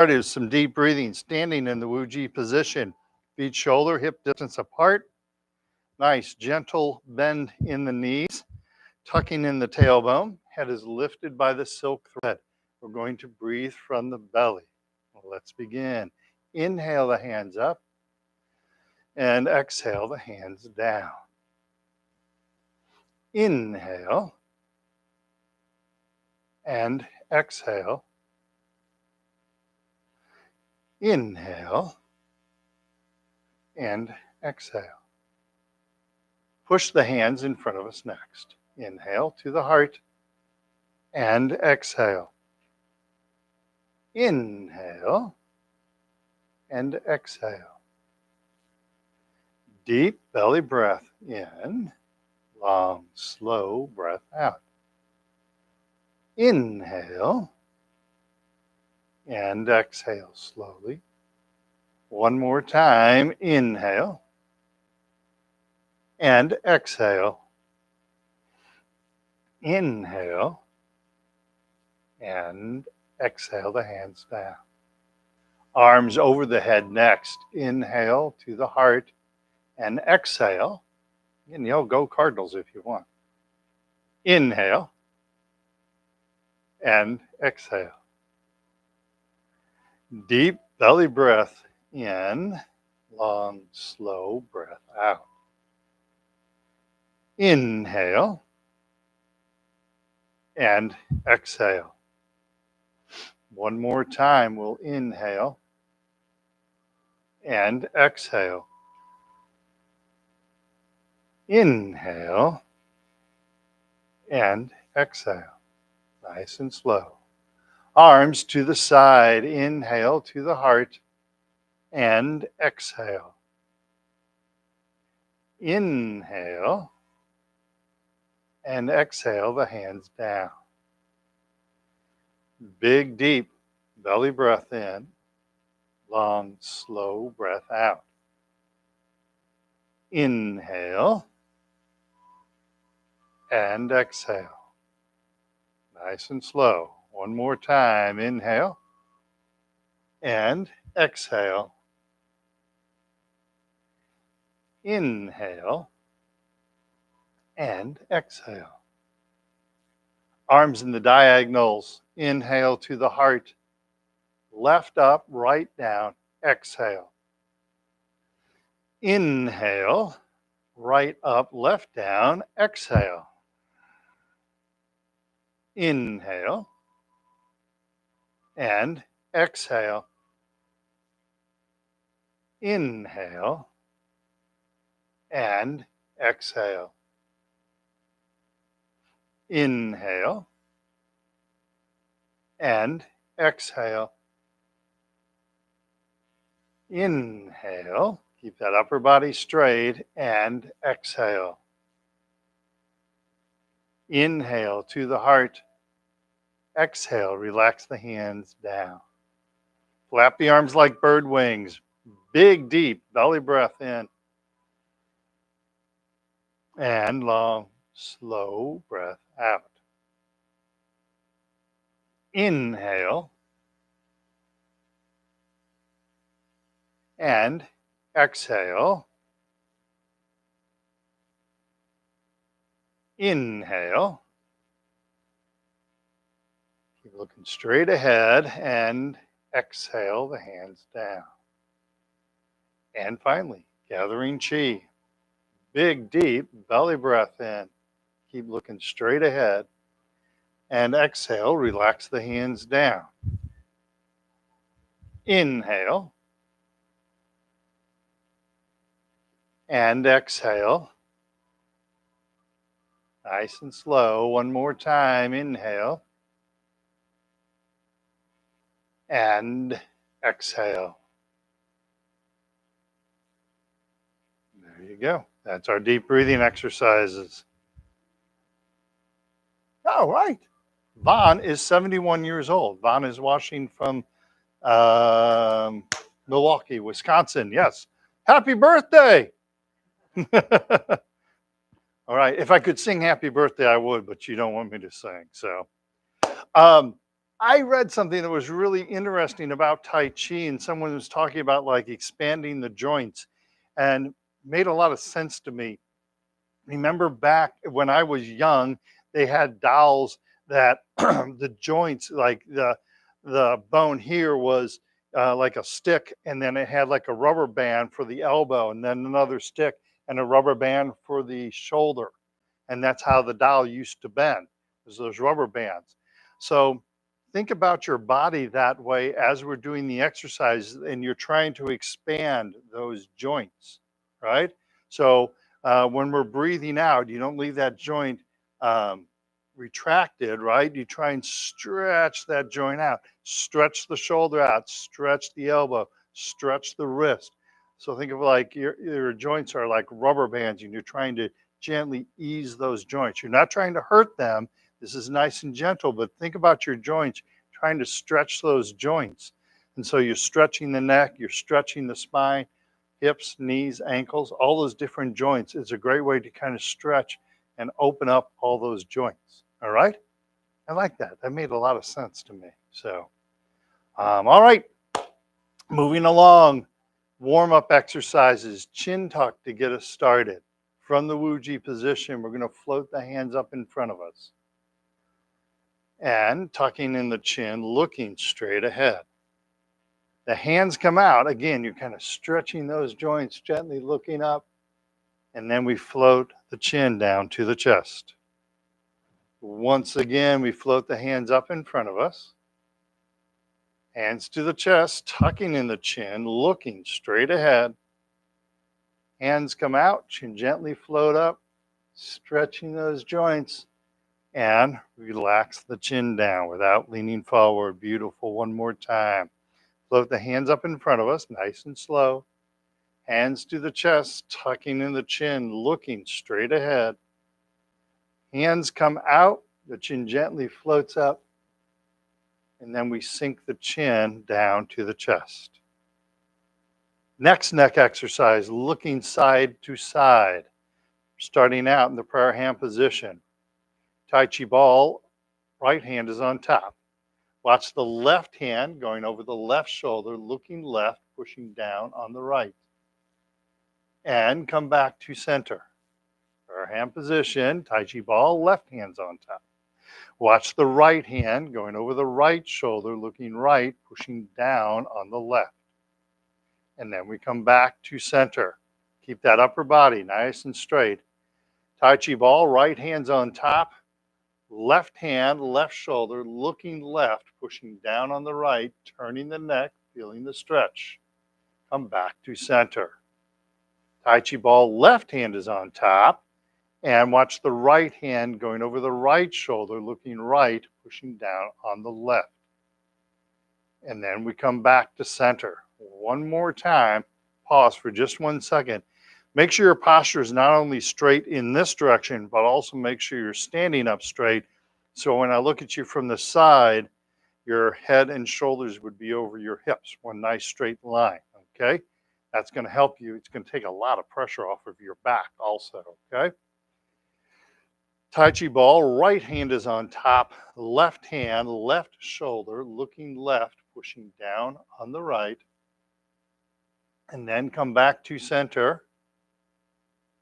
Start is some deep breathing, standing in the Wuji position. Feet shoulder, hip distance apart. Nice, gentle bend in the knees, tucking in the tailbone. Head is lifted by the silk thread. We're going to breathe from the belly. Well, let's begin. Inhale the hands up and exhale the hands down. Inhale and exhale. Inhale and exhale. Push the hands in front of us next. Inhale to the heart and exhale. Inhale and exhale. Deep belly breath in, long, slow breath out. Inhale and exhale slowly. One more time. Inhale and exhale. Inhale and exhale the hands down. Arms over the head next. Inhale to the heart and exhale. And you'll go Cardinals if you want. Inhale and exhale. Deep belly breath in, long, slow breath out. Inhale and exhale. One more time, we'll inhale and exhale. Inhale and exhale. Nice and slow. Arms to the side. Inhale to the heart and exhale. Inhale and exhale the hands down. Big, deep belly breath in. Long, slow breath out. Inhale and exhale. Nice and slow. One more time. Inhale and exhale. Inhale and exhale. Arms in the diagonals. Inhale to the heart. Left up, right down. Exhale. Inhale, right up, left down. Exhale. Inhale and exhale. Inhale and exhale. Inhale and exhale. Inhale, keep that upper body straight, and exhale. Inhale to the heart. Exhale, relax the hands down. Flap the arms like bird wings. Big, deep belly breath in. And long, slow breath out. Inhale. And exhale. Inhale. Keep looking straight ahead and exhale the hands down. And finally, gathering chi. Big, deep belly breath in. Keep looking straight ahead. And exhale, relax the hands down. Inhale. And exhale. Nice and slow. One more time. Inhale. And exhale. There you go. That's our deep breathing exercises. All right. Vaughn is 71 years old. Vaughn is watching from Milwaukee, Wisconsin. Yes. Happy birthday. All right. If I could sing happy birthday, I would, but you don't want me to sing. So I read something that was really interesting about Tai Chi, and someone was talking about like expanding the joints and made a lot of sense to me. Remember back when I was young, they had dolls that the joints, like the bone here was like a stick, and then it had like a rubber band for the elbow, and then another stick and a rubber band for the shoulder, and that's how the doll used to bend, was those rubber bands. So think about your body that way as we're doing the exercise, and you're trying to expand those joints, right? So when we're breathing out, you don't leave that joint um, retracted, right? You try and stretch that joint out, stretch the shoulder out, stretch the elbow, stretch the wrist. So think of like your joints are like rubber bands, and you're trying to gently ease those joints. You're not trying to hurt them. This is nice and gentle, but think about your joints, trying to stretch those joints. And so you're stretching the neck, you're stretching the spine, hips, knees, ankles, all those different joints is a great way to kind of stretch and open up all those joints. All right. I like that. That made a lot of sense to me. So, all right, moving along, warm up exercises, chin tuck to get us started. From the Wuji position, we're going to float the hands up in front of us and tucking in the chin, looking straight ahead. The hands come out. Again, you're kind of stretching those joints, gently looking up, and then we float the chin down to the chest. Once again, we float the hands up in front of us, hands to the chest, tucking in the chin, looking straight ahead. Hands come out, chin gently float up, stretching those joints, and relax the chin down without leaning forward. Beautiful. One more time. Float the hands up in front of us, nice and slow. Hands to the chest, tucking in the chin, looking straight ahead. Hands come out, the chin gently floats up, and then we sink the chin down to the chest. Next neck exercise, looking side to side. Starting out in the prayer hand position. Tai Chi ball, right hand is on top. Watch the left hand going over the left shoulder, looking left, pushing down on the right. And come back to center. Prayer hand position, Tai Chi ball, left hand's on top. Watch the right hand going over the right shoulder, looking right, pushing down on the left. And then we come back to center. Keep that upper body nice and straight. Tai Chi ball, right hand's on top. Left hand, left shoulder, looking left, pushing down on the right, turning the neck, feeling the stretch. Come back to center. Tai Chi ball, left hand is on top. And watch the right hand going over the right shoulder, looking right, pushing down on the left. And then we come back to center. One more time. Pause for just 1 second. Make sure your posture is not only straight in this direction, but also make sure you're standing up straight. So when I look at you from the side, your head and shoulders would be over your hips, one nice straight line, okay? That's going to help you. It's going to take a lot of pressure off of your back also, okay? Tai Chi ball, right hand is on top, left hand, left shoulder, looking left, pushing down on the right, and then come back to center.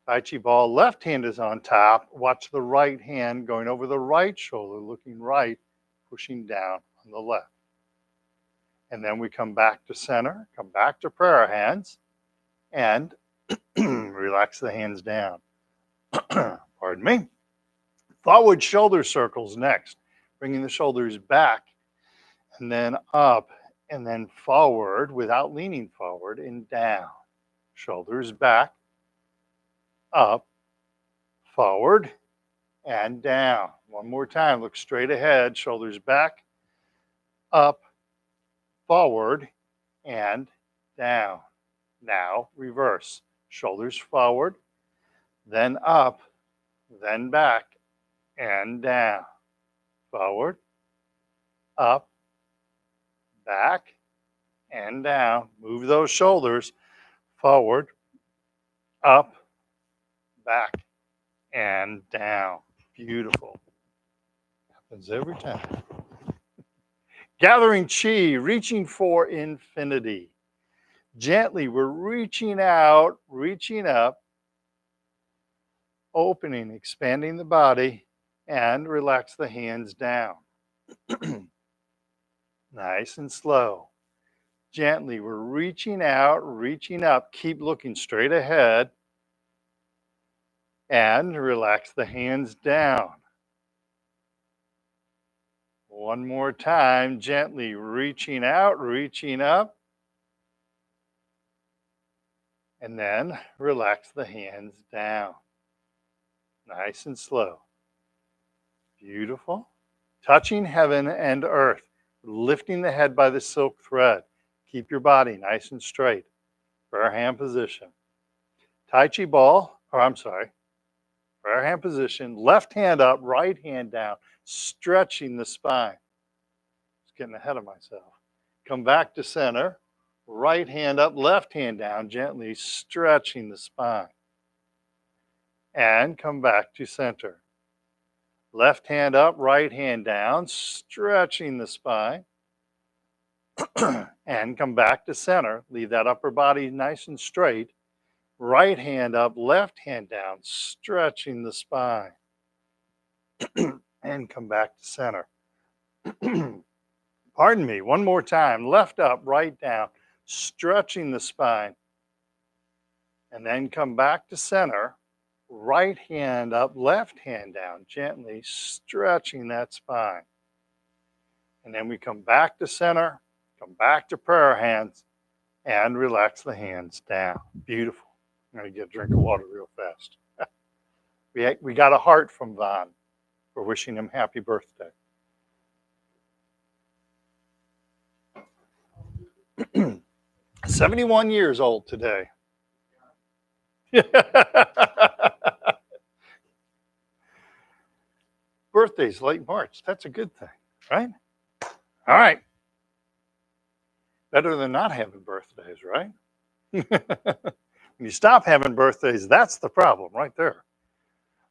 Tai Chi ball, left hand is on top. Watch the right hand going over the right shoulder, looking right, pushing down on the left. And then we come back to center, come back to prayer hands, and relax the hands down. Pardon me. Forward shoulder circles next, bringing the shoulders back and then up and then forward without leaning forward and down. Shoulders back, up, forward, and down. One more time, look straight ahead, shoulders back, up, forward, and down. Now reverse. Shoulders forward, then up, then back, and down. Forward, up, back, and down. Move those shoulders forward, up, back, and down. Beautiful. Happens every time. Gathering chi, reaching for infinity. Gently, we're reaching out, reaching up, opening, expanding the body, and relax the hands down. Nice and slow. Gently, we're reaching out, reaching up. Keep looking straight ahead and relax the hands down. One more time, gently reaching out, reaching up. And then relax the hands down. Nice and slow. Beautiful. Touching heaven and earth. Lifting the head by the silk thread. Keep your body nice and straight. Prayer hand position. Tai Chi ball, prayer hand position. Left hand up, right hand down. Stretching the spine. Just getting ahead of myself. Come back to center. Right hand up, left hand down. Gently stretching the spine. And come back to center. Left hand up, right hand down, stretching the spine. And come back to center. Leave that upper body nice and straight. Right hand up, left hand down, stretching the spine. And come back to center. Pardon me, one more time. Left up, right down, stretching the spine. And then come back to center. Right hand up, left hand down, gently stretching that spine. And then we come back to center, come back to prayer hands, and relax the hands down. Beautiful. I'm going to get a drink of water real fast. We got a heart from Von for wishing him happy birthday. "71 years old today." Birthday's late March. That's a good thing, right? All right. Better than not having birthdays, right? When you stop having birthdays, that's the problem right there.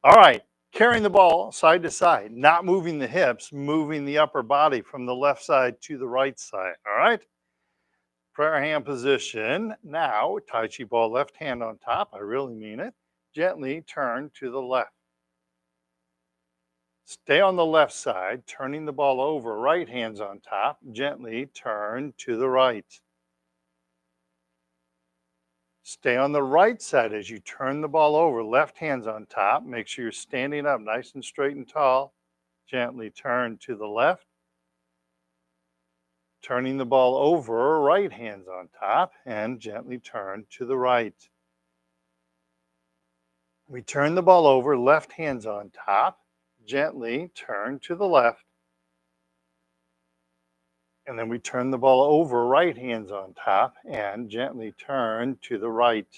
All right. Carrying the ball side to side, not moving the hips, moving the upper body from the left side to the right side. All right. Prayer hand position. Now, Tai Chi ball, left hand on top. I really mean it. Gently turn to the left. Stay on the left side, turning the ball over. Right hand's on top. Gently turn to the right. Stay on the right side as you turn the ball over. Left hand's on top. Make sure you're standing up nice and straight and tall. Gently turn to the left. Turning the ball over, right hand's on top, and gently turn to the right. We turn the ball over, left hand's on top. Gently turn to the left. And then we turn the ball over, right hand's on top, and gently turn to the right.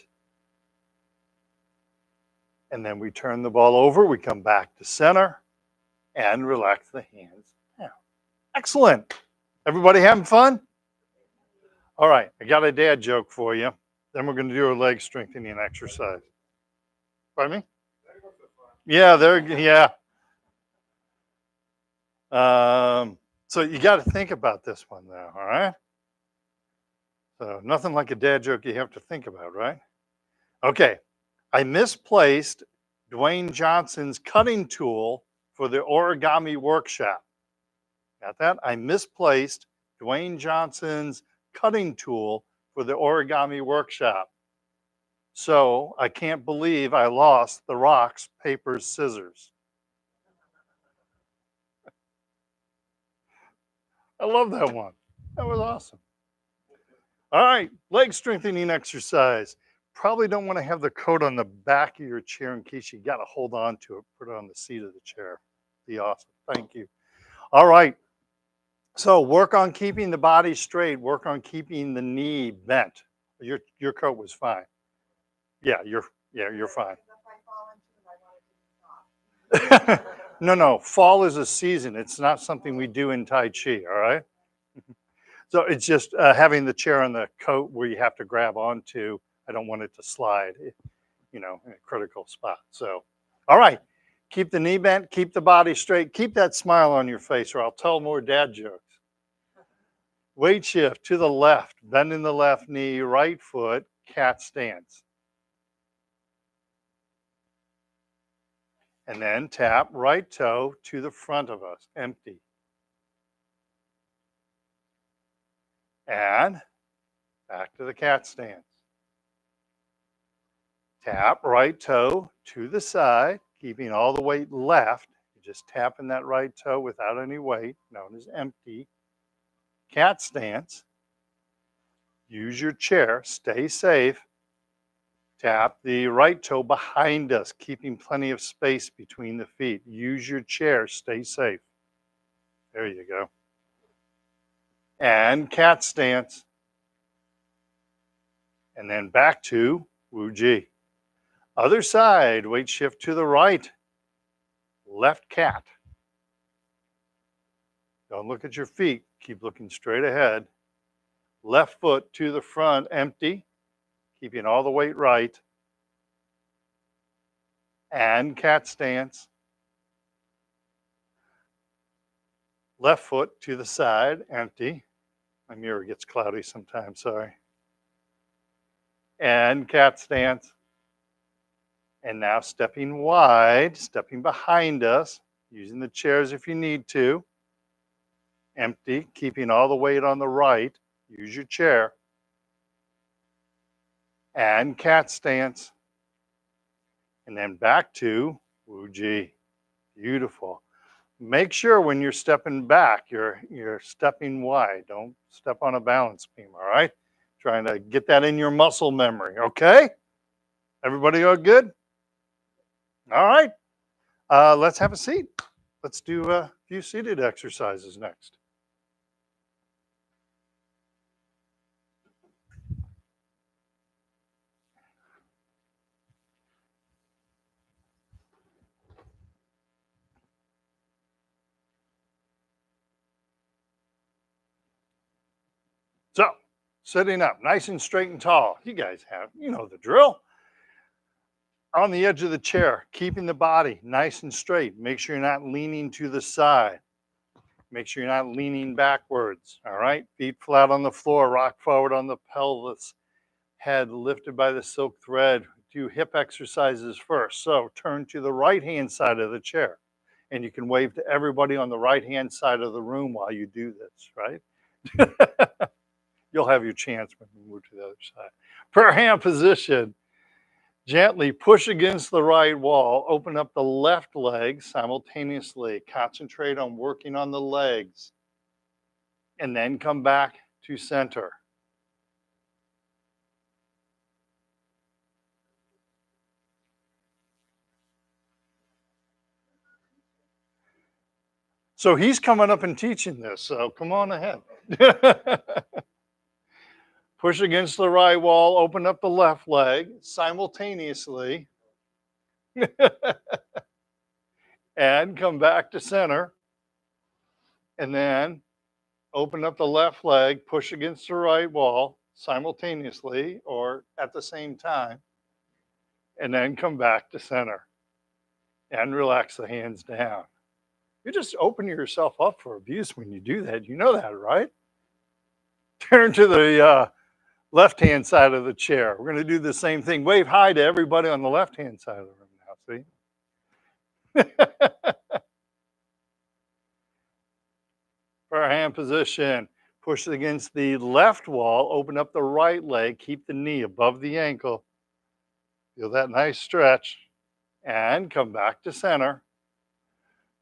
And then we turn the ball over, we come back to center, and relax the hands down. Excellent. Everybody having fun? All right, I got a dad joke for you. Then we're going to do a leg strengthening exercise. Pardon me? Yeah. So you got to think about this one now, all right? So nothing like a dad joke you have to think about, right? Okay, I misplaced Dwayne Johnson's cutting tool for the origami workshop. Got that? I misplaced Dwayne Johnson's cutting tool for the origami workshop. So I can't believe I lost the rocks, paper, scissors. I love that one. That was awesome. All right, leg strengthening exercise. Probably don't want to have the coat on the back of your chair in case you got to hold on to it. Put it on the seat of the chair. Be awesome. Thank you. All right. So work on keeping the body straight. Work on keeping the knee bent. Your coat was fine. Yeah, you're fine. No. Fall is a season. It's not something we do in Tai Chi. All right. So it's just having the chair on the coat where you have to grab onto. I don't want it to slide, in a critical spot. So, all right. Keep the knee bent. Keep the body straight. Keep that smile on your face, or I'll tell more dad jokes. Weight shift to the left, bending the left knee, right foot, cat stance. And then tap right toe to the front of us, empty. And back to the cat stance. Tap right toe to the side, keeping all the weight left. You're just tapping that right toe without any weight, known as empty. Cat stance. Use your chair, stay safe. Tap the right toe behind us, keeping plenty of space between the feet. Use your chair, stay safe. There you go. And cat stance. And then back to Wu Ji. Other side, weight shift to the right. Left cat. Don't look at your feet, keep looking straight ahead. Left foot to the front, empty, keeping all the weight right. And cat stance. Left foot to the side, empty. My mirror gets cloudy sometimes, sorry. And cat stance. And now stepping wide, stepping behind us, using the chairs if you need to. Empty, keeping all the weight on the right. Use your chair. And cat stance. And then back to Wu Ji. Beautiful. Make sure when you're stepping back, you're stepping wide. Don't step on a balance beam, all right? Trying to get that in your muscle memory, okay? Everybody all good? All right. Let's have a seat. Let's do a few seated exercises next. So, sitting up, nice and straight and tall. You guys you know the drill. On the edge of the chair, keeping the body nice and straight. Make sure you're not leaning to the side. Make sure you're not leaning backwards, all right? Feet flat on the floor, rock forward on the pelvis, head lifted by the silk thread. Do hip exercises first. So turn to the right-hand side of the chair. And you can wave to everybody on the right-hand side of the room while you do this, right? You'll have your chance when we move to the other side. Prayer hand position. Gently push against the right wall. Open up the left leg simultaneously. Concentrate on working on the legs. And then come back to center. So he's coming up and teaching this, so come on ahead. Push against the right wall, open up the left leg simultaneously. And come back to center. And then open up the left leg, push against the right wall simultaneously or at the same time. And then come back to center. And relax the hands down. You just open yourself up for abuse when you do that. You know that, right? Turn to the left-hand side of the chair. We're going to do the same thing. Wave hi to everybody on the left-hand side of the room now, see? Prayer hand position. Push it against the left wall. Open up the right leg. Keep the knee above the ankle. Feel that nice stretch. And come back to center.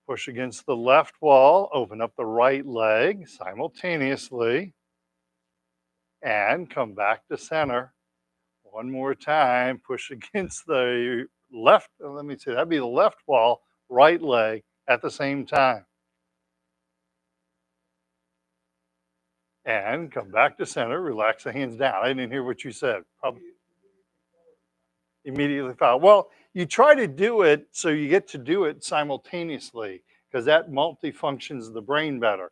Push against the left wall. Open up the right leg simultaneously. And come back to center. One more time. Push against the left. Let me see. That'd be the left wall, right leg at the same time. And come back to center. Relax the hands down. I didn't hear what you said. Probably immediately follow. Well, you try to do it so you get to do it simultaneously because that multifunctions the brain better.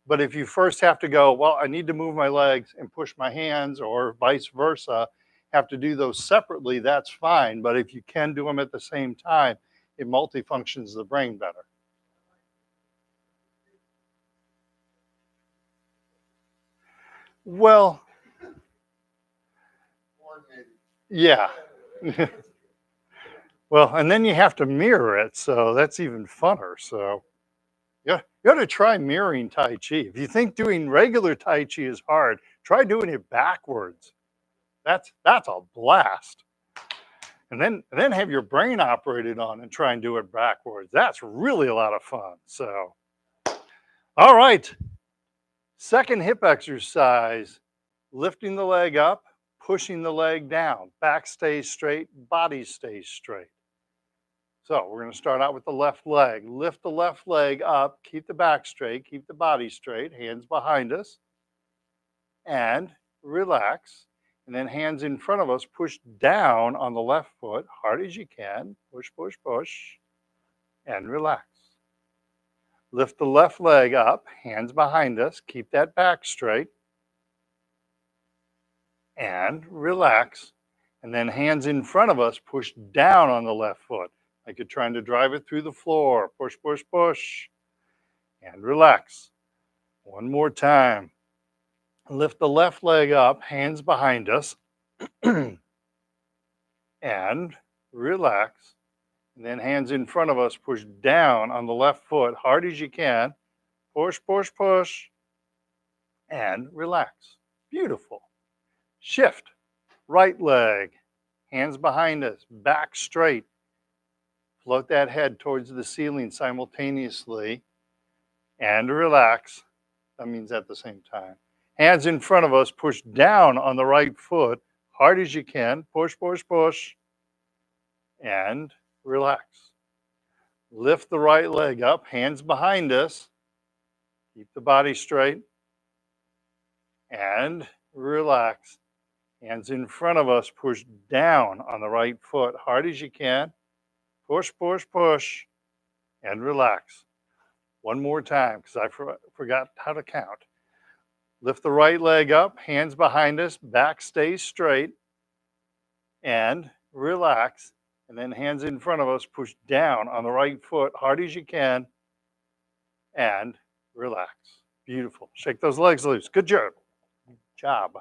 But if you first have to go, well, I need to move my legs and push my hands or vice versa, have to do those separately, that's fine. But if you can do them at the same time, it multifunctions the brain better. Well, yeah. Well, and then you have to mirror it, so that's even funner. So yeah, you got to try mirroring Tai Chi. If you think doing regular Tai Chi is hard, try doing it backwards. That's a blast. And then have your brain operated on and try and do it backwards. That's really a lot of fun. So, all right. Second hip exercise, lifting the leg up, pushing the leg down. Back stays straight, body stays straight. So we're going to start out with the left leg. Lift the left leg up, keep the back straight, keep the body straight, hands behind us, and relax. And then hands in front of us, push down on the left foot, hard as you can. Push, push, push, and relax. Lift the left leg up, hands behind us, keep that back straight, and relax. And then hands in front of us, push down on the left foot, like you're trying to drive it through the floor. Push, push, push, and relax. One more time. Lift the left leg up, hands behind us, and relax. And then hands in front of us, push down on the left foot, hard as you can. Push, push, push, and relax. Beautiful. Shift. Right leg, hands behind us, back straight. Float that head towards the ceiling simultaneously, and relax. That means at the same time. Hands in front of us, push down on the right foot, hard as you can. Push, push, push, and relax. Lift the right leg up, hands behind us. Keep the body straight, and relax. Hands in front of us, push down on the right foot, hard as you can. Push, push, push, and relax. One more time, because I forgot how to count. Lift the right leg up, hands behind us, back stays straight, and relax. And then hands in front of us, push down on the right foot, hard as you can, and relax. Beautiful. Shake those legs loose. Good job. Good job.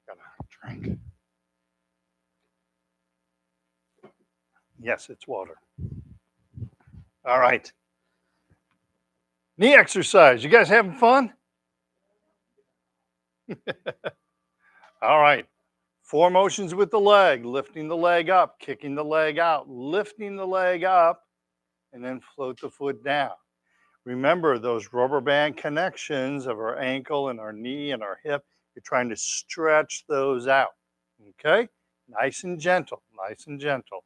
Got a drink. Yes, it's water. All right. Knee exercise. You guys having fun? All right. 4 motions with the leg, lifting the leg up, kicking the leg out, lifting the leg up, and then float the foot down. Remember those rubber band connections of our ankle and our knee and our hip. You're trying to stretch those out. Okay? Nice and gentle, nice and gentle.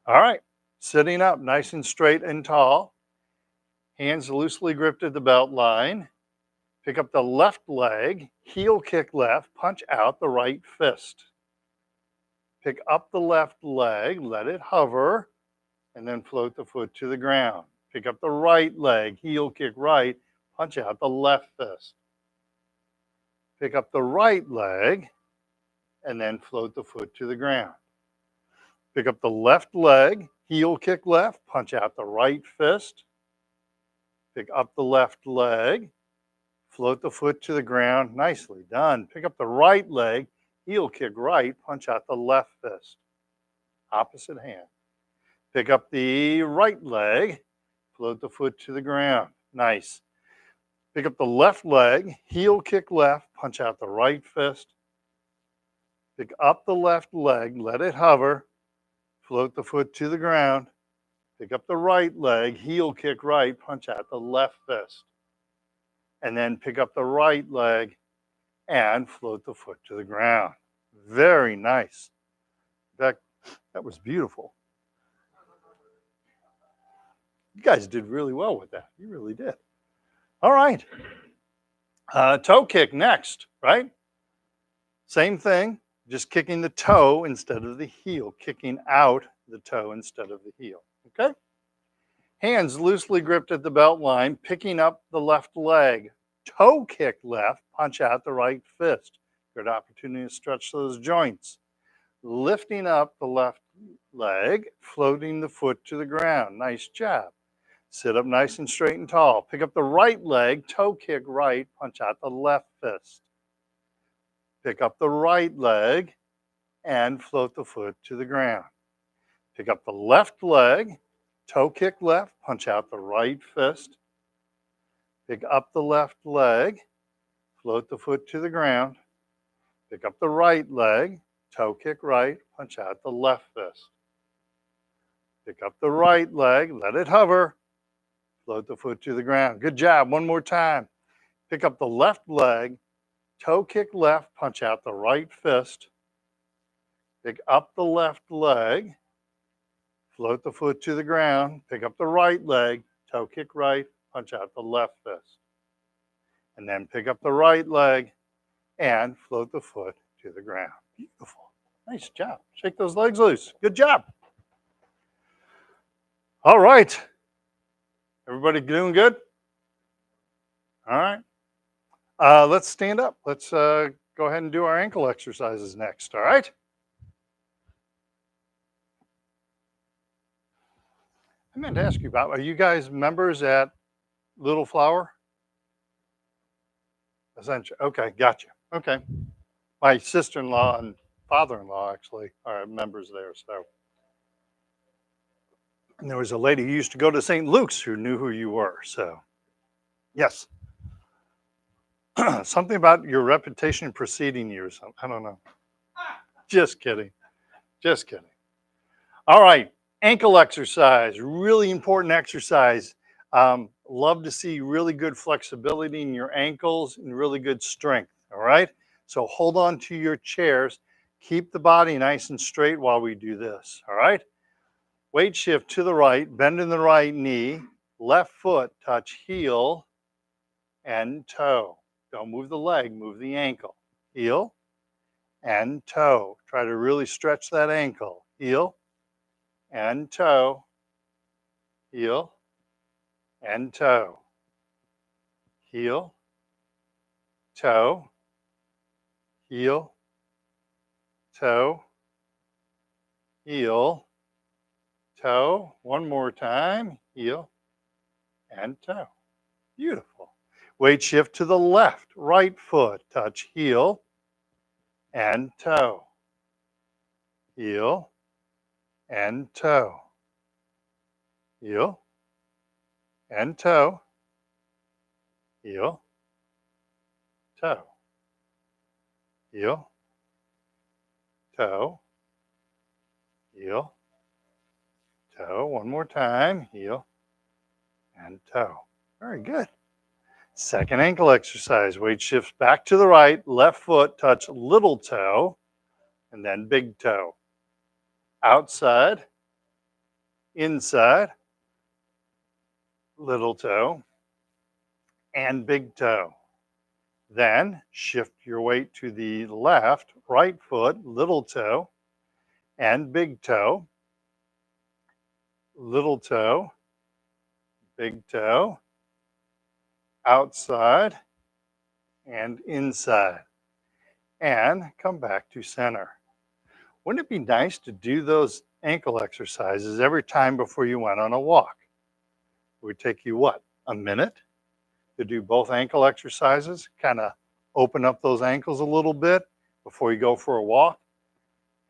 All right. Sitting up nice and straight and tall. Hands loosely gripped at the belt line. Pick up the left leg, heel kick left, punch out the right fist. Pick up the left leg, let it hover, and then float the foot to the ground. Pick up the right leg, heel kick right, punch out the left fist. Pick up the right leg, and then float the foot to the ground. Pick up the left leg, heel kick left, punch out the right fist. Pick up the left leg, float the foot to the ground. Nicely done. Pick up the right leg, heel kick right, punch out the left fist. Opposite hand. Pick up the right leg, float the foot to the ground. Nice. Pick up the left leg, heel kick left, punch out the right fist. Pick up the left leg, let it hover, float the foot to the ground. Pick up the right leg, heel kick right, punch out the left fist. And then pick up the right leg and float the foot to the ground. Very nice. In fact, that was beautiful. You guys did really well with that. You really did. All right. Toe kick next, right? Same thing, just kicking the toe instead of the heel, kicking out the toe instead of the heel. Okay? Hands loosely gripped at the belt line, picking up the left leg. Toe kick left, punch out the right fist. Good opportunity to stretch those joints. Lifting up the left leg, floating the foot to the ground. Nice job. Sit up nice and straight and tall. Pick up the right leg, toe kick right, punch out the left fist. Pick up the right leg and float the foot to the ground. Pick up the left leg, toe kick left, punch out the right fist. Pick up the left leg, float the foot to the ground. Pick up the right leg, toe kick right, punch out the left fist. Pick up the right leg, let it hover, float the foot to the ground. Good job. One more time. Pick up the left leg, toe kick left, punch out the right fist. Pick up the left leg, float the foot to the ground. Pick up the right leg, toe kick right, punch out the left fist. And then pick up the right leg and float the foot to the ground. Beautiful. Nice job. Shake those legs loose. Good job. All right. Everybody doing good? All right. Let's stand up. Let's go ahead and do our ankle exercises next. All right. I meant to ask you about, are you guys members at Little Flower? Essentially. Okay, gotcha. Okay. My sister-in-law and father-in-law actually are members there. So, and there was a lady who used to go to St. Luke's who knew who you were. So, yes. Something about your reputation preceding you or something. I don't know. Just kidding. Just kidding. All right. Ankle exercise. Really important exercise. Love to see really good flexibility in your ankles and really good strength. All right. So hold on to your chairs. Keep the body nice and straight while we do this. All right. Weight shift to the right. Bend in the right knee. Left foot touch heel and toe. Don't move the leg, move the ankle. Heel and toe. Try to really stretch that ankle. Heel and toe. Heel and toe. Heel, toe, heel, toe, heel, toe. One more time. Heel and toe. Beautiful. Weight shift to the left. Right foot touch heel and toe. Heel and toe. Heel and toe. Heel, toe. Heel, toe. Heel, toe. One more time. Heel and toe. Very good. Second ankle exercise. Weight shifts back to the right. Left foot touch little toe and then big toe. Outside, inside, little toe and big toe. Then shift your weight to the left. Right foot, little toe and big toe. Little toe, big toe. Outside and inside, and come back to center. Wouldn't it be nice to do those ankle exercises every time before you went on a walk? It would take you what, a minute to do both ankle exercises, kind of open up those ankles a little bit before you go for a walk.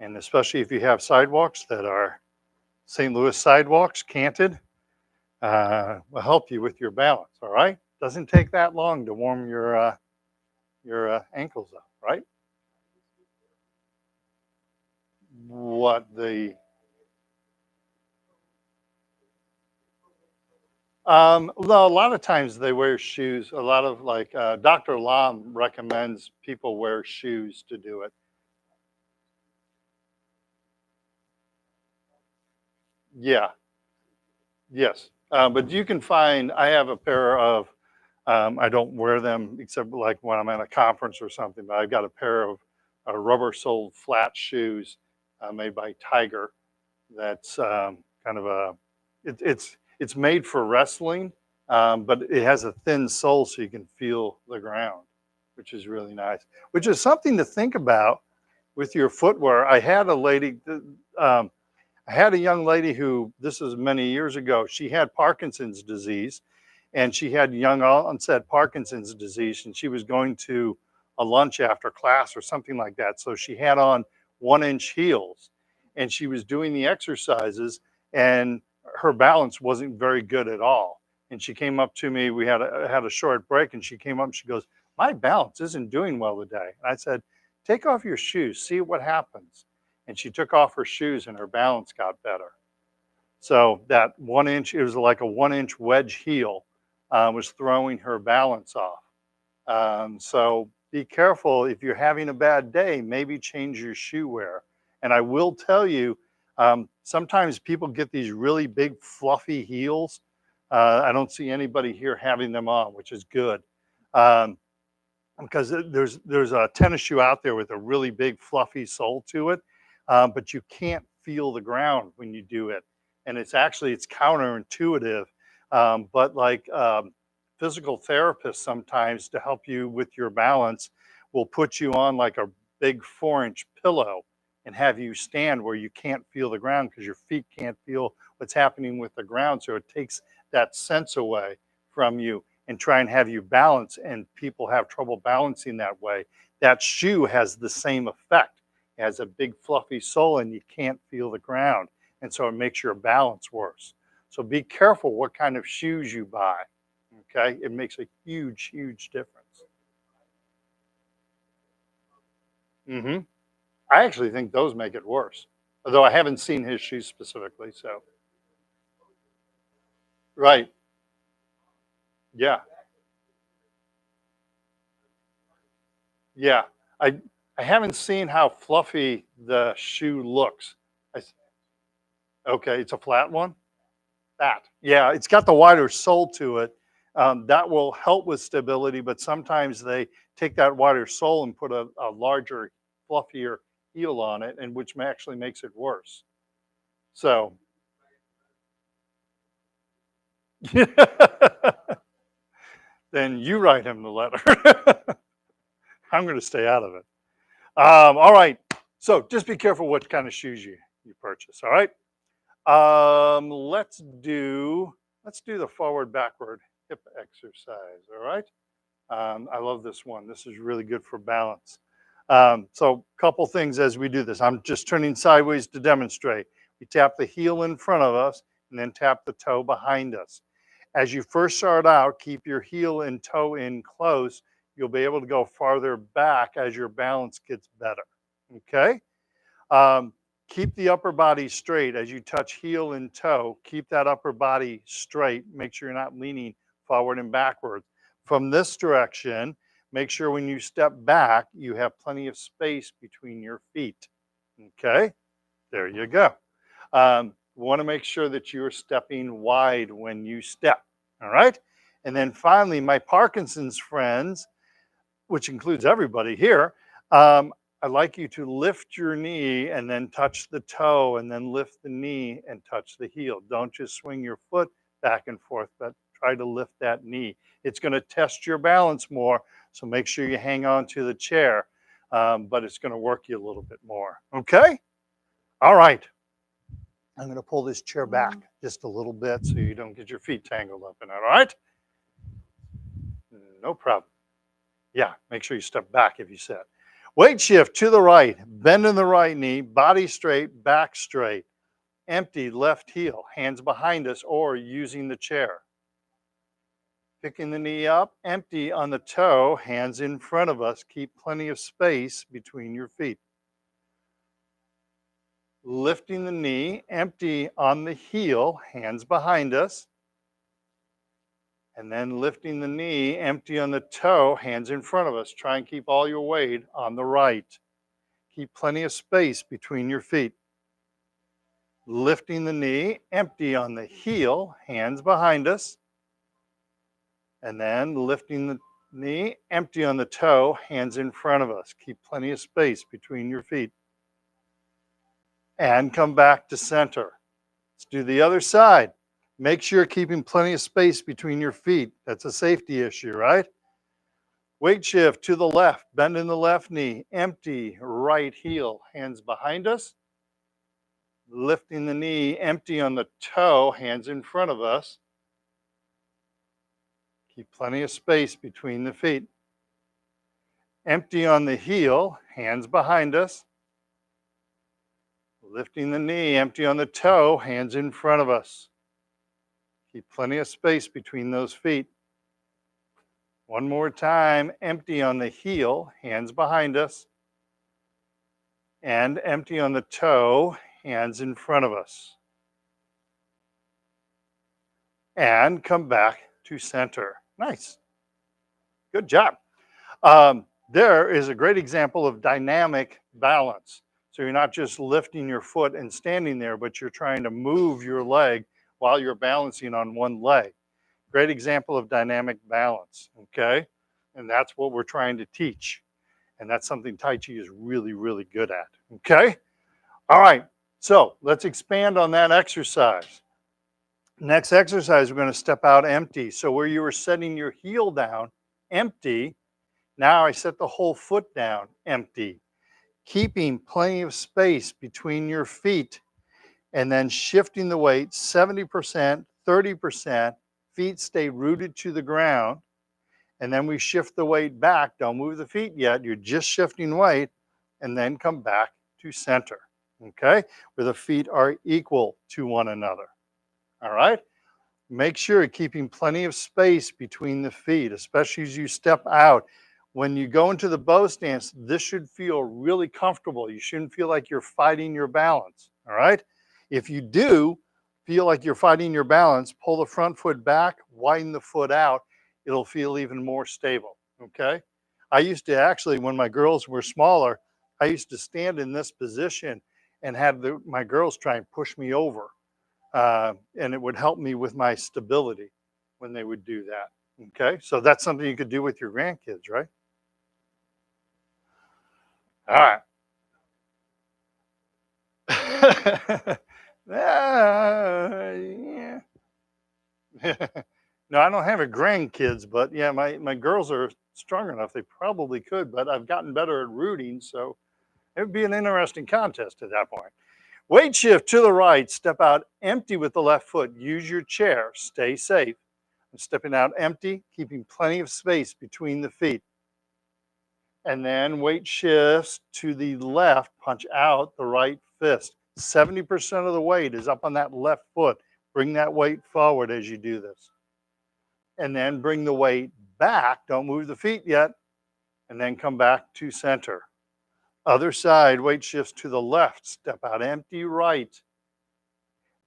And especially if you have sidewalks that are St. Louis sidewalks, canted, will help you with your balance, all right? Doesn't take that long to warm your ankles up, right? What the? Well, a lot of times they wear shoes. A lot of Dr. Lam recommends people wear shoes to do it. Yeah. Yes. But you can find. I have a pair of. I don't wear them except like when I'm at a conference or something. But I've got a pair of rubber-soled flat shoes made by Tiger. That's kind of a. It's made for wrestling, but it has a thin sole so you can feel the ground, which is really nice. Which is something to think about with your footwear. I had a lady. I had a young lady who, this was many years ago, she had Parkinson's disease, and she had young onset Parkinson's disease, and she was going to a lunch after class or something like that. So she had on 1 inch heels, and she was doing the exercises, and her balance wasn't very good at all. And she came up to me, we had a short break, and she came up and she goes, "My balance isn't doing well today." And I said, "Take off your shoes, see what happens." And she took off her shoes and her balance got better. So that 1 inch, it was like a 1 inch wedge heel, was throwing her balance off. So be careful if you're having a bad day, maybe change your shoe wear. And I will tell you, sometimes people get these really big fluffy heels. I don't see anybody here having them on, which is good. Um, because there's a tennis shoe out there with a really big fluffy sole to it, but you can't feel the ground when you do it, and it's counterintuitive. But like physical therapists sometimes to help you with your balance will put you on like a big 4 inch pillow and have you stand where you can't feel the ground because your feet can't feel what's happening with the ground. So it takes that sense away from you and try and have you balance, and people have trouble balancing that way. That shoe has the same effect. It has a big fluffy sole and you can't feel the ground, and so it makes your balance worse. So be careful what kind of shoes you buy. Okay, it makes a huge difference. Hmm. I actually think those make it worse, although I haven't seen his shoes specifically. So right, yeah, yeah. I haven't seen how fluffy the shoe looks. Okay, it's a flat one. That, yeah, it's got the wider sole to it. That will help with stability, but sometimes they take that wider sole and put a larger, fluffier heel on it, and which actually makes it worse. So, then you write him the letter. I'm going to stay out of it. All right. So just be careful what kind of shoes you purchase. All right. Let's do the forward backward hip exercise. All right. I love this one. This is really good for balance. So a couple things as we do this. I'm just turning sideways to demonstrate. We tap the heel in front of us and then tap the toe behind us. As you first start out, keep your heel and toe in close. You'll be able to go farther back as your balance gets better. Okay? Um, keep the upper body straight as you touch heel and toe. Keep that upper body straight. Make sure you're not leaning forward and backwards. From this direction, make sure when you step back, you have plenty of space between your feet. Okay, there you go. Want to make sure that you're stepping wide when you step. All right. And then finally, my Parkinson's friends, which includes everybody here, I'd like you to lift your knee and then touch the toe and then lift the knee and touch the heel. Don't just swing your foot back and forth, but try to lift that knee. It's going to test your balance more, so make sure you hang on to the chair, but it's going to work you a little bit more. Okay? All right. I'm going to pull this chair back just a little bit so you don't get your feet tangled up in it. All right? No problem. Yeah, make sure you step back if you sit. Weight shift to the right, bend in the right knee, body straight, back straight. Empty left heel, hands behind us or using the chair. Picking the knee up, empty on the toe, hands in front of us. Keep plenty of space between your feet. Lifting the knee, empty on the heel, hands behind us. And then lifting the knee, empty on the toe, hands in front of us. Try and keep all your weight on the right. Keep plenty of space between your feet. Lifting the knee, empty on the heel, hands behind us. And then lifting the knee, empty on the toe, hands in front of us. Keep plenty of space between your feet. And come back to center. Let's do the other side. Make sure you're keeping plenty of space between your feet. That's a safety issue, right? Weight shift to the left, bend in the left knee, empty right heel, hands behind us. lifting the knee, empty on the toe, hands in front of us. Keep plenty of space between the feet. Empty on the heel, hands behind us. Lifting the knee, empty on the toe, hands in front of us. Keep plenty of space between those feet. One more time, empty on the heel, hands behind us. And empty on the toe, hands in front of us. And come back to center. Nice. Good job. There is a great example of dynamic balance. So you're not just lifting your foot and standing there, but you're trying to move your leg while you're balancing on one leg. Great example of dynamic balance, okay? And that's what we're trying to teach. And that's something Tai Chi is really, really good at, okay? All right, so let's expand on that exercise. Next exercise, we're going to step out empty. So where you were setting your heel down, empty, now I set the whole foot down, empty. Keeping plenty of space between your feet and then shifting the weight 70%, 30%, feet stay rooted to the ground. And then we shift the weight back. Don't move the feet yet. You're just shifting weight and then come back to center, okay? Where the feet are equal to one another, all right? Make sure you're keeping plenty of space between the feet, especially as you step out. When you go into the bow stance, this should feel really comfortable. You shouldn't feel like you're fighting your balance, all right? If you do feel like you're fighting your balance, pull the front foot back, widen the foot out. It'll feel even more stable, okay? I used to actually, when my girls were smaller, I used to stand in this position and have my girls try and push me over. And it would help me with my stability when they would do that, okay? So that's something you could do with your grandkids, right? All right. Yeah. No, I don't have a grandkids, but yeah, my girls are strong enough. They probably could, but I've gotten better at rooting, so it would be an interesting contest at that point. Weight shift to the right, step out empty with the left foot. Use your chair, stay safe. I'm stepping out empty, keeping plenty of space between the feet. And then weight shifts to the left, punch out the right fist. 70% of the weight is up on that left foot. Bring that weight forward as you do this. And then bring the weight back. Don't move the feet yet. And then come back to center. Other side, weight shifts to the left. Step out empty right.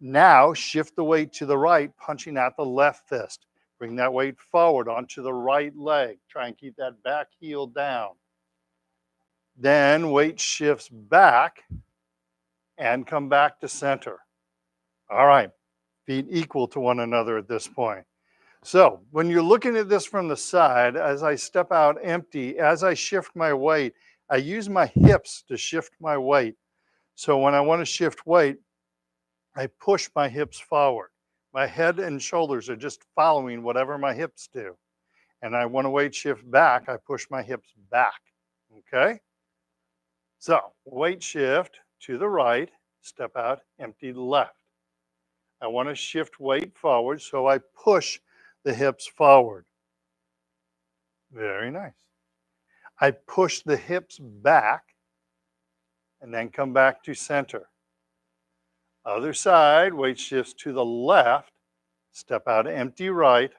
Now shift the weight to the right, punching out the left fist. Bring that weight forward onto the right leg. Try and keep that back heel down. Then weight shifts back and come back to center. All right, feet equal to one another at this point. So when you're looking at this from the side, as I step out empty, as I shift my weight, I use my hips to shift my weight. So when I want to shift weight, I push my hips forward. My head and shoulders are just following whatever my hips do. And I want to weight shift back, I push my hips back, okay? So weight shift to the right, step out, empty left. I want to shift weight forward, so I push the hips forward. Very nice. I push the hips back and then come back to center. Other side, weight shifts to the left, step out, empty right.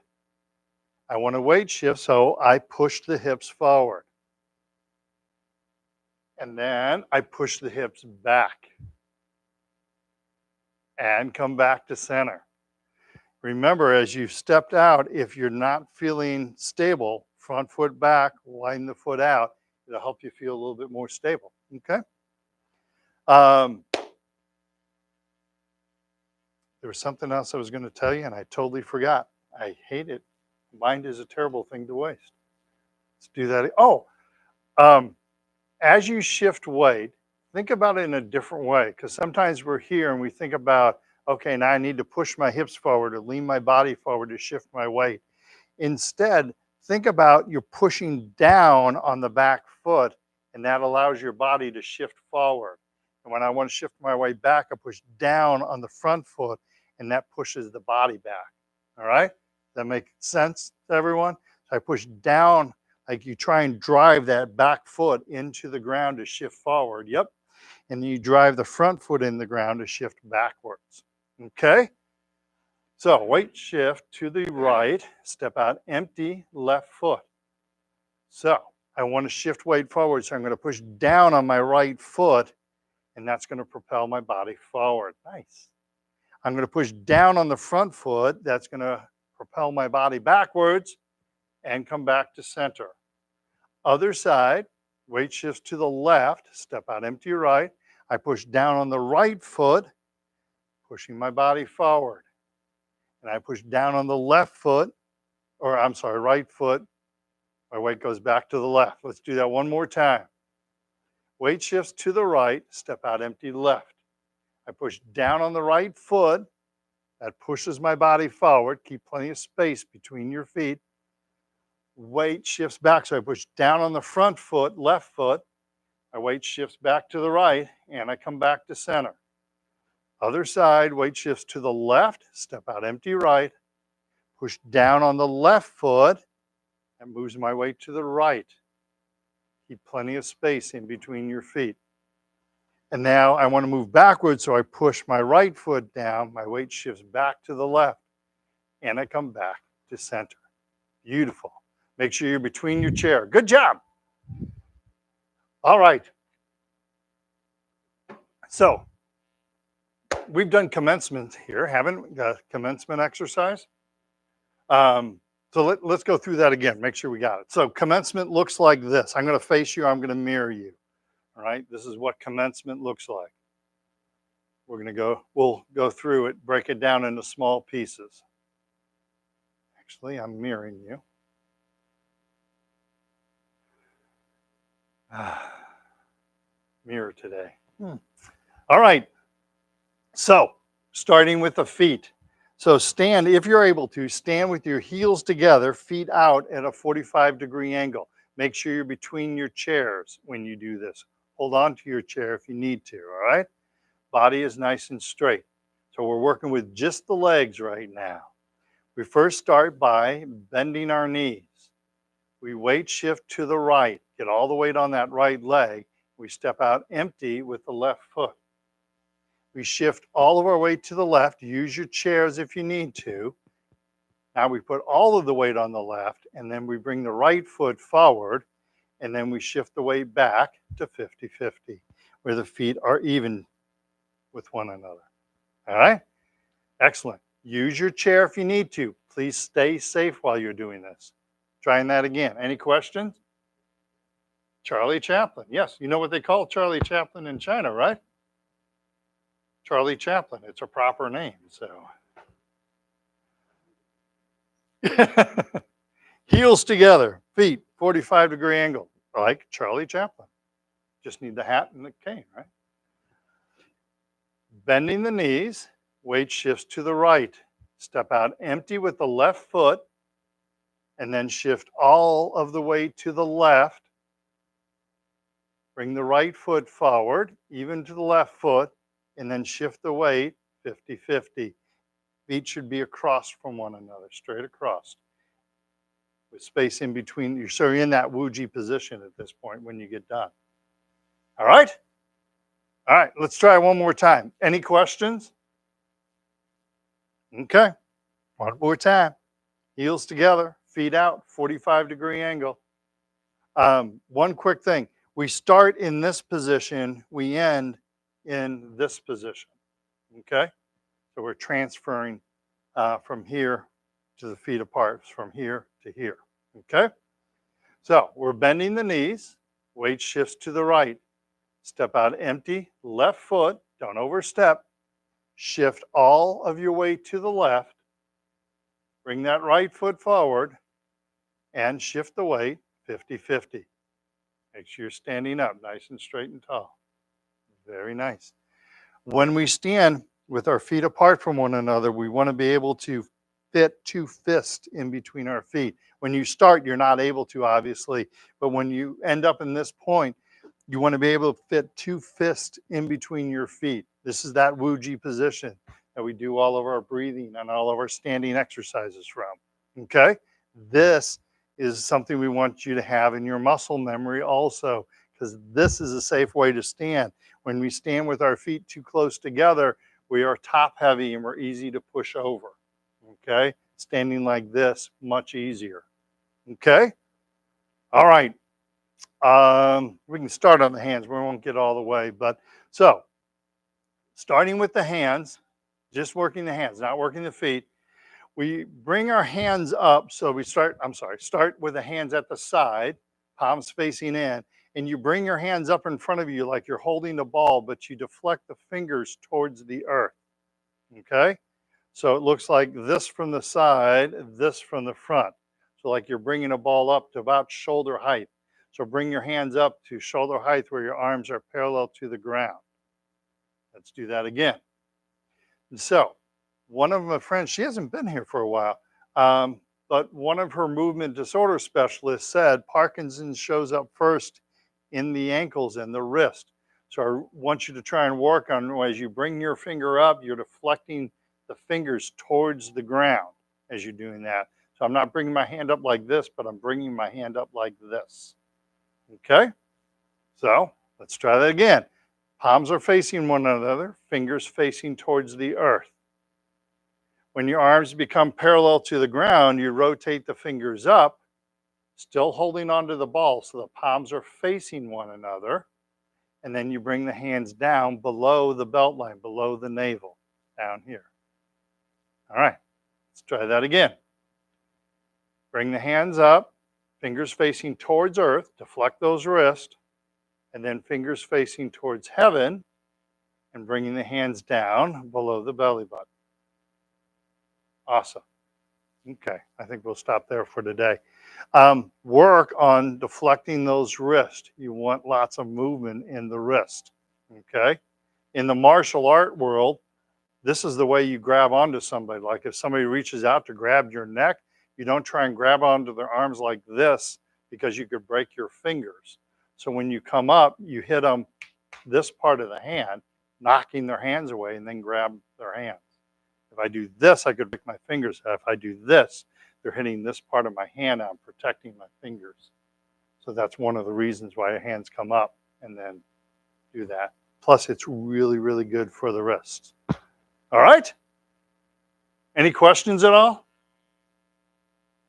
I want to weight shift, so I push the hips forward. And then I push the hips back and come back to center. Remember, as you've stepped out, if you're not feeling stable, front foot back, widen the foot out, it'll help you feel a little bit more stable, okay? There was something else I was going to tell you, and I totally forgot. I hate it. Mind is a terrible thing to waste. Let's do that. Oh, as you shift weight, think about it in a different way, because sometimes we're here and we think about, okay, now I need to push my hips forward or lean my body forward to shift my weight. Instead, think about you're pushing down on the back foot, and that allows your body to shift forward. And when I want to shift my weight back, I push down on the front foot, and that pushes the body back. All right? Does that make sense to everyone? So I push down, like you try and drive that back foot into the ground to shift forward. Yep. And then you drive the front foot in the ground to shift backwards. Okay? So weight shift to the right, step out, empty left foot. So I want to shift weight forward, so I'm going to push down on my right foot, and that's going to propel my body forward. Nice. I'm going to push down on the front foot. That's going to propel my body backwards and come back to center. Other side, weight shifts to the left, step out, empty right. I push down on the right foot, pushing my body forward. And I push down on the left foot, or I'm sorry, right foot. My weight goes back to the left. Let's do that one more time. Weight shifts to the right, step out, empty left. I push down on the right foot. That pushes my body forward. Keep plenty of space between your feet. Weight shifts back, so I push down on the front foot, left foot. My weight shifts back to the right, and I come back to center. Other side, weight shifts to the left, step out, empty right. Push down on the left foot. That moves my weight to the right. Keep plenty of space in between your feet. And now I want to move backwards, so I push my right foot down. My weight shifts back to the left, and I come back to center. Beautiful. Make sure you're between your chair. Good job. All right. So we've done commencement here, haven't we? Commencement exercise. So let's go through that again. Make sure we got it. So commencement looks like this. I'm going to face you. I'm going to mirror you. All right. This is what commencement looks like. We'll go through it, break it down into small pieces. Actually, I'm mirroring you. Mirror today. All right. So starting with the feet. So stand, if you're able to, stand with your heels together, feet out at a 45-degree angle. Make sure you're between your chairs when you do this. Hold on to your chair if you need to, all right? Body is nice and straight. So we're working with just the legs right now. We first start by bending our knees. We weight shift to the right. Get all the weight on that right leg. We step out empty with the left foot. We shift all of our weight to the left. Use your chairs if you need to. Now we put all of the weight on the left, and then we bring the right foot forward, and then we shift the weight back to 50-50, where the feet are even with one another. All right? Excellent. Use your chair if you need to. Please stay safe while you're doing this. Trying that again. Any questions? Charlie Chaplin. Yes, you know what they call Charlie Chaplin in China, right? Charlie Chaplin. It's a proper name, so. Heels together, feet, 45-degree angle, like Charlie Chaplin. Just need the hat and the cane, right? Bending the knees, weight shifts to the right. Step out empty with the left foot, and then shift all of the weight to the left. Bring the right foot forward, even to the left foot, and then shift the weight 50-50. Feet should be across from one another, straight across, with space in between. You're so in that Wuji position at this point when you get done. All right? All right, let's try one more time. Any questions? Okay, one more time. Heels together, feet out, 45-degree angle. One quick thing. We start in this position, we end in this position, okay? So we're transferring from here to the feet apart, from here to here, okay? So we're bending the knees, weight shifts to the right. Step out empty, left foot, don't overstep. Shift all of your weight to the left. Bring that right foot forward and shift the weight 50-50. Make sure you're standing up nice and straight and tall. Very nice. When we stand with our feet apart from one another, we want to be able to fit two fists in between our feet. When you start, you're not able to, obviously, but when you end up in this point, You want to be able to fit 2 fists in between your feet. This is that Wu-Ji position that we do all of our breathing and all of our standing exercises from. Okay? This is something we want you to have in your muscle memory also, because this is a safe way to stand. When we stand with our feet too close together, we are top heavy and we're easy to push over. Okay? Standing like this, much easier. Okay? All right. We can start on the hands. We won't get all the way, but so starting with the hands, just working the hands, not working the feet. We bring our hands up. So we start with the hands at the side, palms facing in, and you bring your hands up in front of you like you're holding the ball, but you deflect the fingers towards the earth. Okay? So it looks like this from the side, this from the front. So like you're bringing a ball up to about shoulder height. So bring your hands up to shoulder height where your arms are parallel to the ground. Let's do that again. And so one of my friends, she hasn't been here for a while, but one of her movement disorder specialists said Parkinson's shows up first in the ankles and the wrist. So I want you to try and work on, as you bring your finger up, you're deflecting the fingers towards the ground as you're doing that. So I'm not bringing my hand up like this, but I'm bringing my hand up like this. Okay? So let's try that again. Palms are facing one another, fingers facing towards the earth. When your arms become parallel to the ground, you rotate the fingers up, still holding onto the ball so the palms are facing one another. And then you bring the hands down below the belt line, below the navel, down here. All right, let's try that again. Bring the hands up, fingers facing towards earth, deflect those wrists, and then fingers facing towards heaven, and bringing the hands down below the belly button. Awesome. Okay, I think we'll stop there for today. Work on deflecting those wrists. You want lots of movement in the wrist. Okay? In the martial art world, this is the way you grab onto somebody. Like if somebody reaches out to grab your neck, you don't try and grab onto their arms like this because you could break your fingers. So when you come up, you hit them this part of the hand, knocking their hands away, and then grab their hands. If I do this, I could break my fingers. If I do this, they're hitting this part of my hand. I'm protecting my fingers. So that's one of the reasons why your hands come up and then do that. Plus, it's really, really good for the wrists. All right? Any questions at all?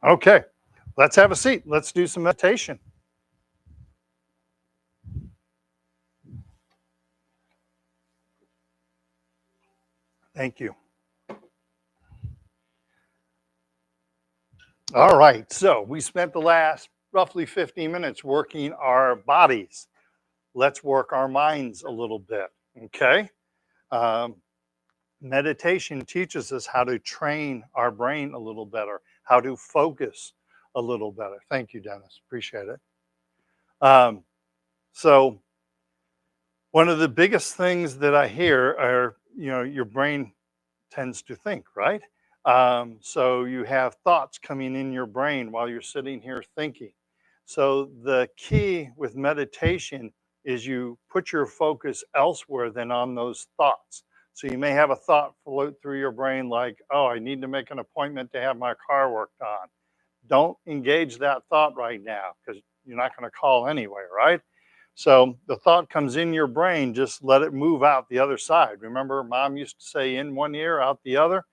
Okay, let's have a seat. Let's do some meditation. Thank you. All right, so we spent the last roughly 15 minutes working our bodies. Let's work our minds a little bit, okay? Meditation teaches us how to train our brain a little better, how to focus a little better. Thank you, Dennis. Appreciate it. So one of the biggest things that I hear are, your brain tends to think, right? So you have thoughts coming in your brain while you're sitting here thinking. So the key with meditation is you put your focus elsewhere than on those thoughts. So you may have a thought float through your brain like, oh, I need to make an appointment to have my car worked on. Don't engage that thought right now because you're not going to call anyway, right? So the thought comes in your brain, just let it move out the other side. Remember, mom used to say in one ear, out the other?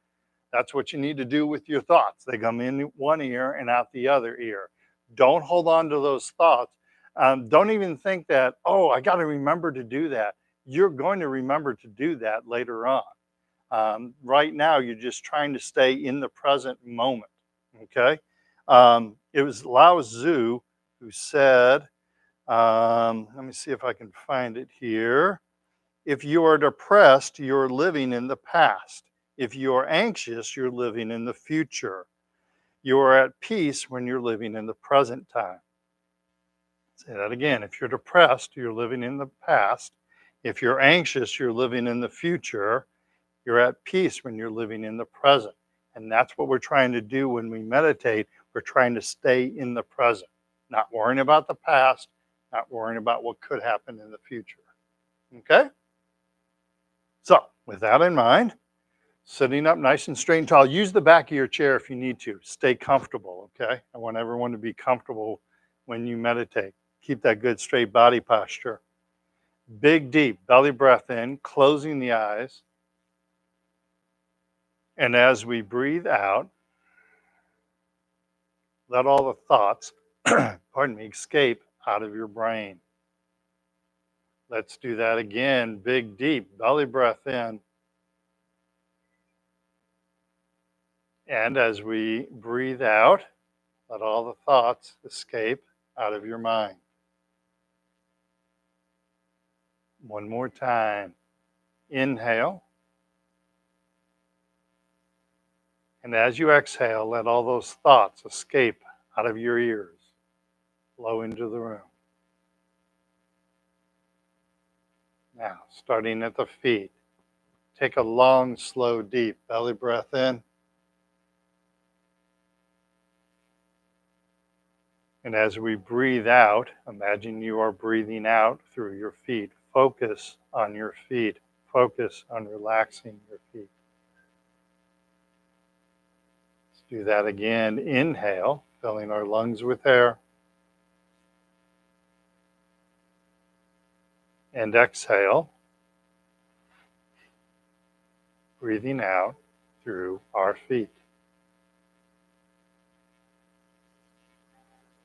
That's what you need to do with your thoughts. They come in one ear and out the other ear. Don't hold on to those thoughts. Don't even think that, oh, I got to remember to do that. You're going to remember to do that later on. Right now, you're just trying to stay in the present moment. Okay? It was Lao Tzu who said, let me see if I can find it here. If you are depressed, you're living in the past. If you're anxious, you're living in the future. You are at peace when you're living in the present time. Say that again. If you're depressed, you're living in the past. If you're anxious, you're living in the future. You're at peace when you're living in the present. And that's what we're trying to do when we meditate. We're trying to stay in the present, not worrying about the past, not worrying about what could happen in the future. Okay? So, with that in mind, sitting up nice and straight and tall, use the back of your chair if you need to. Stay comfortable, okay? I want everyone to be comfortable when you meditate. Keep that good straight body posture. Big, deep belly breath in, closing the eyes. And as we breathe out, let all the thoughts, pardon me, escape out of your brain. Let's do that again. Big, deep belly breath in. And as we breathe out, let all the thoughts escape out of your mind. One more time. Inhale. And as you exhale, let all those thoughts escape out of your ears, flow into the room. Now, starting at the feet, take a long, slow, deep belly breath in. And as we breathe out, imagine you are breathing out through your feet. Focus on your feet. Focus on relaxing your feet. Let's do that again. Inhale, filling our lungs with air. And exhale, breathing out through our feet.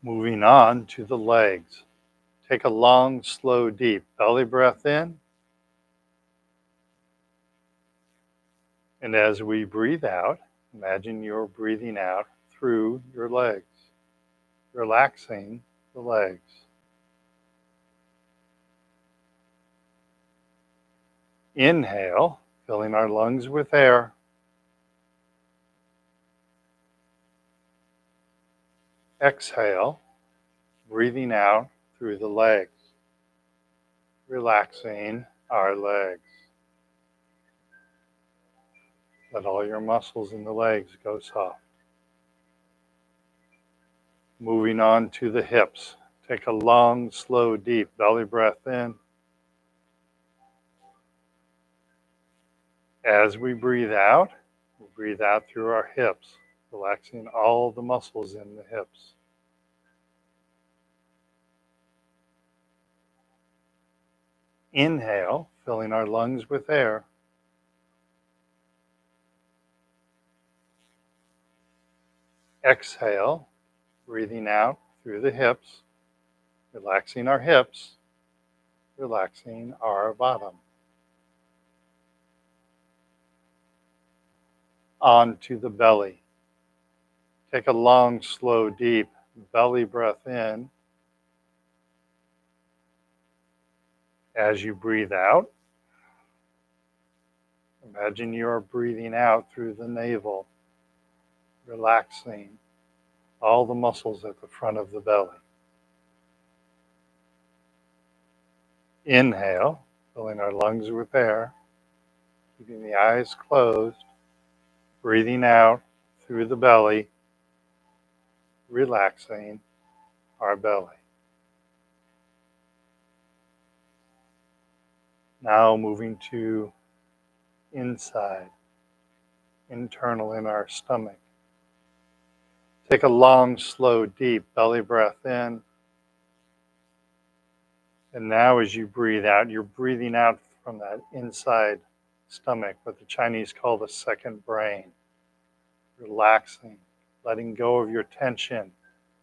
Moving on to the legs. Take a long, slow, deep belly breath in. And as we breathe out, imagine you're breathing out through your legs, relaxing the legs. Inhale, filling our lungs with air. Exhale, breathing out through the legs, relaxing our legs. Let all your muscles in the legs go soft. Moving on to the hips. Take a long, slow, deep belly breath in. As we breathe out through our hips, relaxing all the muscles in the hips. Inhale, filling our lungs with air. Exhale, breathing out through the hips, relaxing our hips, relaxing our bottom. On to the belly. Take a long, slow, deep belly breath in. As you breathe out, imagine you are breathing out through the navel, relaxing all the muscles at the front of the belly. Inhale, filling our lungs with air, keeping the eyes closed, breathing out through the belly, relaxing our belly. Now moving to inside, internal in our stomach. Take a long, slow, deep belly breath in. And now as you breathe out, you're breathing out from that inside stomach, what the Chinese call the second brain. Relaxing, letting go of your tension,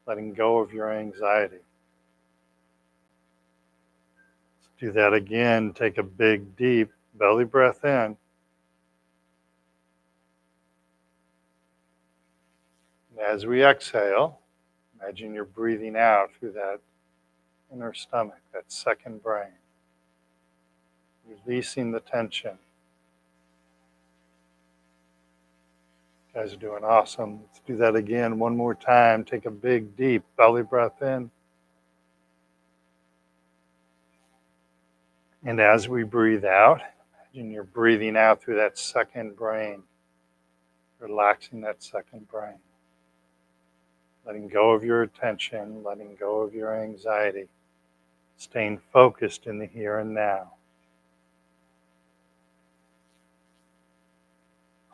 letting go of your anxiety. Let's do that again. Take a big, deep belly breath in. And as we exhale, imagine you're breathing out through that inner stomach, that second brain, releasing the tension. You guys are doing awesome. Let's do that again one more time. Take a big, deep belly breath in. And as we breathe out, imagine you're breathing out through that second brain, relaxing that second brain, letting go of your attention, letting go of your anxiety. staying focused in the here and now.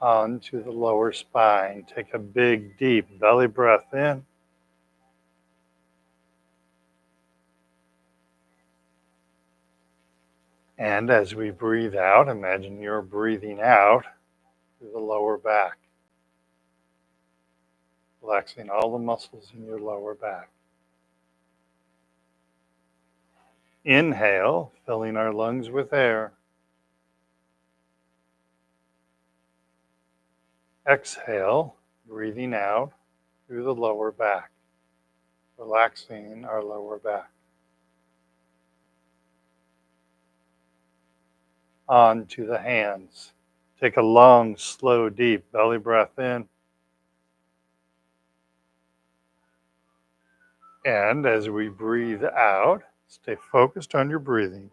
On to the lower spine. Take a big, deep belly breath in. And as we breathe out, imagine you're breathing out through the lower back, relaxing all the muscles in your lower back. Inhale, filling our lungs with air. Exhale, breathing out through the lower back, relaxing our lower back. On to the hands. Take a long, slow, deep belly breath in. And as we breathe out, stay focused on your breathing.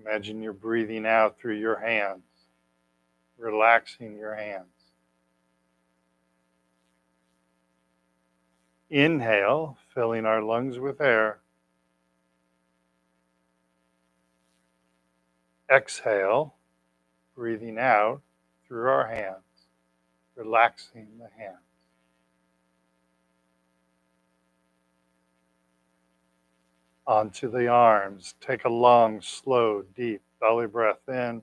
Imagine you're breathing out through your hands, relaxing your hands. Inhale, filling our lungs with air. Exhale, breathing out through our hands, relaxing the hands. Onto the arms. Take a long, slow, deep belly breath in.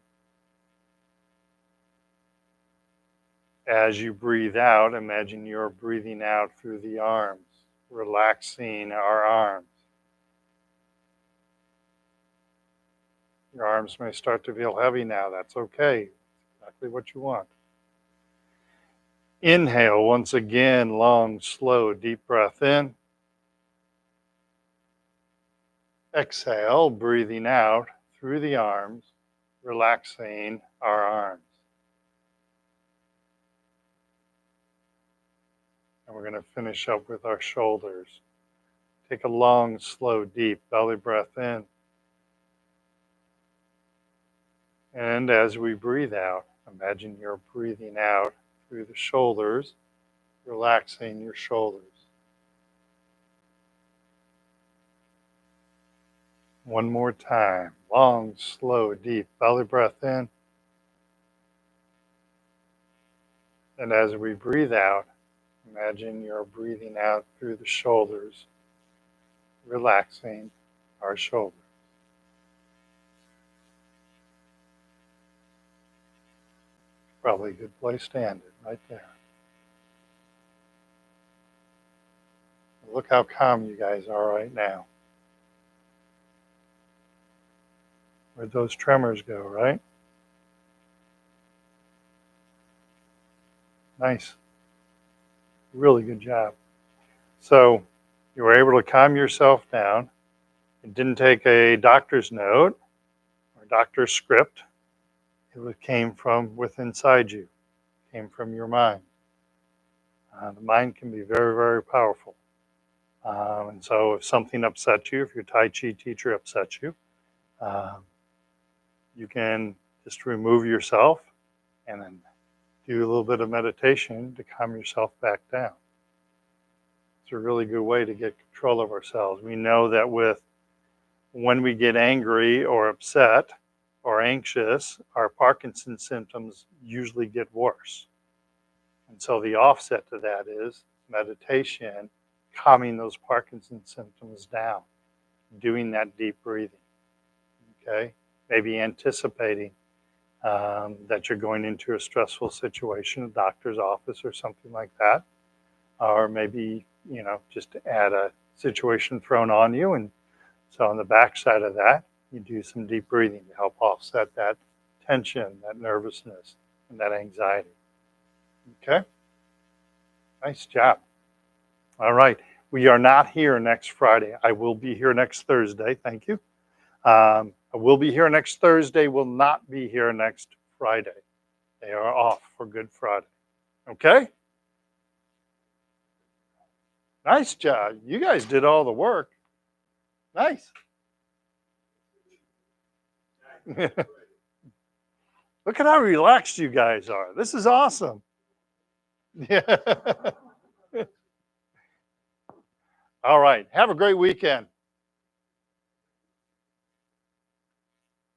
As you breathe out, imagine you're breathing out through the arms, relaxing our arms. Your arms may start to feel heavy now. That's okay. Exactly what you want. Inhale once again, long, slow, deep breath in. Exhale, breathing out through the arms, relaxing our arms. And we're going to finish up with our shoulders. Take a long, slow, deep belly breath in. And as we breathe out, imagine you're breathing out through the shoulders, relaxing your shoulders. One more time. Long, slow, deep belly breath in. And as we breathe out, imagine you're breathing out through the shoulders, relaxing our shoulders. Probably a good place to end it, right there. Look how calm you guys are right now. Where'd those tremors go, right? Nice. Really good job. So you were able to calm yourself down. It didn't take a doctor's note or doctor's script. It came from within inside you, came from your mind. The mind can be very, very powerful. And so if something upsets you, if your Tai Chi teacher upsets you, you can just remove yourself and then do a little bit of meditation to calm yourself back down. It's a really good way to get control of ourselves. We know that when we get angry or upset or anxious, our Parkinson's symptoms usually get worse. And so the offset to that is meditation, calming those Parkinson's symptoms down, doing that deep breathing. Okay? Maybe anticipating that you're going into a stressful situation, a doctor's office or something like that. Or maybe, just add a situation thrown on you. And so on the backside of that, you do some deep breathing to help offset that tension, that nervousness, and that anxiety. Okay? Nice job. All right. We are not here next Friday. I will be here next Thursday. Thank you. I will be here next Thursday, will not be here next Friday. They are off for Good Friday. Okay? Nice job. You guys did all the work. Nice. Look at how relaxed you guys are. This is awesome. Yeah. All right. Have a great weekend.